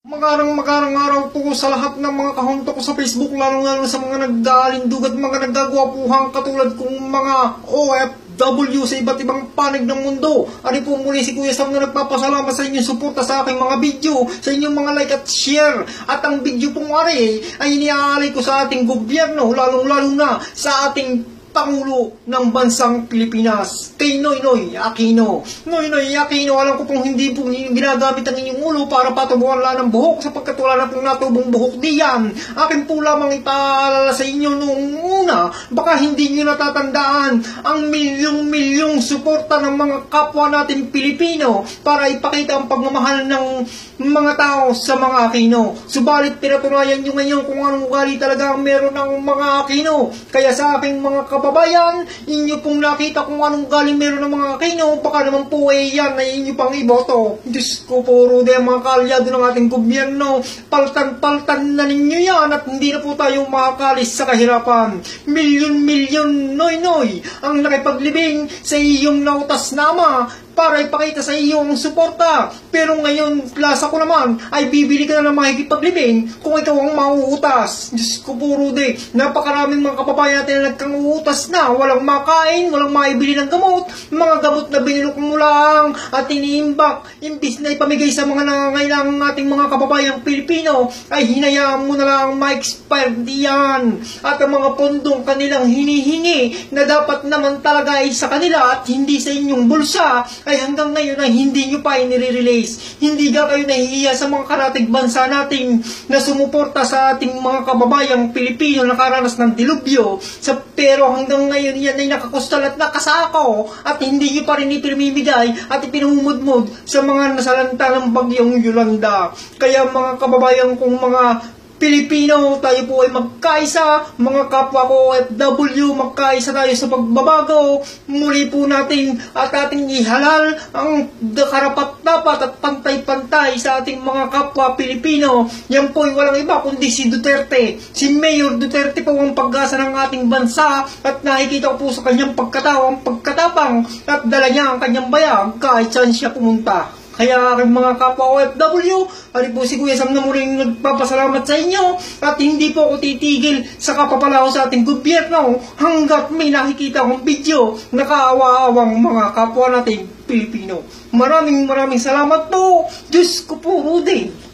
Magarang araw po sa lahat ng mga kahunto ko sa Facebook, lalong-lalo sa mga nagdaalindug at mga naggagwapuhang katulad kong mga OFW sa iba't ibang panig ng mundo. Ari po muli si Kuya Sam na nagpapasalamat sa inyong suporta sa aking mga video, sa inyong mga like at share. At ang video pong ari ay iniaalay ko sa ating gobyerno, lalong-lalo na sa ating Pangulo ng Bansang Pilipinas, kay Noynoy Aquino. Noynoy Aquino, alam ko pong hindi po ginagamit ang inyong ulo para patubuhan lang ng buhok sapagkat wala na pong natubong buhok diyan. Akin po lamang ipaalala sa inyo noong una, baka hindi nyo natatandaan ang milyong-milyong suporta ng mga kapwa natin Pilipino para ipakita ang pagmamahal ng mga tao sa mga Aquino. Subalit pinatunayan nyo ngayon kung anong ugali talaga ang meron ng mga Aquino. Kaya sa aking mga kababayan, inyo pong nakita kung anong galing meron ng mga Aquino, baka naman po yan ay inyo pang iboto. Diyos ko po, Rude, mga kaalyado ng ating gobyerno, paltan-paltan na ninyo yan at hindi na po tayo makakalis sa kahirapan. Milyon-milyon noy-noy ang nakipaglibing sa iyong nautas nama para ipakita sa iyo ang suporta. Pero ngayon, lasa ko naman, ay bibili ka na ng mahikipaglibing kung ikaw ang mauutas. Diyos ko po, Rude, napakaraming mga kababayan natin na nagkanguutas na, walang makain, walang maibili ng gamot, mga gamot na binilok mo lang at iniimbak, imbis na ipamigay sa mga nangangailangan ng ating mga kababayang Pilipino, ay hinayaan mo na lang ma-expire diyan. At ang mga pondong kanilang hinihingi na dapat naman talaga ay sa kanila at hindi sa inyong bulsa, ay hanggang ngayon ay hindi nyo pa inire-release. Hindi ka kayo nahihiya sa mga karatig bansa natin na sumuporta sa ating mga kababayang Pilipino na nakaranas ng dilubyo. Pero hanggang ngayon yan ay nakakustal at nakasako at hindi nyo pa rin ipinamimigay at ipinumudmod sa mga nasalanta ng bagyong Yolanda. Kaya mga kababayan kong mga Pilipino, tayo po ay magkaisa, mga kapwa ko OFW, magkaisa tayo sa pagbabago. Muli po natin at ating ihalal ang karapat-dapat at pantay-pantay sa ating mga kapwa Pilipino. Yan po ay walang iba kundi si Duterte. Si Mayor Duterte po ang pag-asa ng ating bansa at nakikita ko po sa kanyang pagkatao, ang pagkatapang at dala niya ang kanyang bayag kahit saan siya pumunta. Kaya aking mga kapwa OFW, ari po si Kuya Sam na muling nagpapasalamat sa inyo at hindi po ako titigil sa kapapalaho sa ating gobyerno hanggat may nakikita akong video na kaawa-awang mga kapwa nating Pilipino. Maraming salamat po. Diyos ko po, Rude.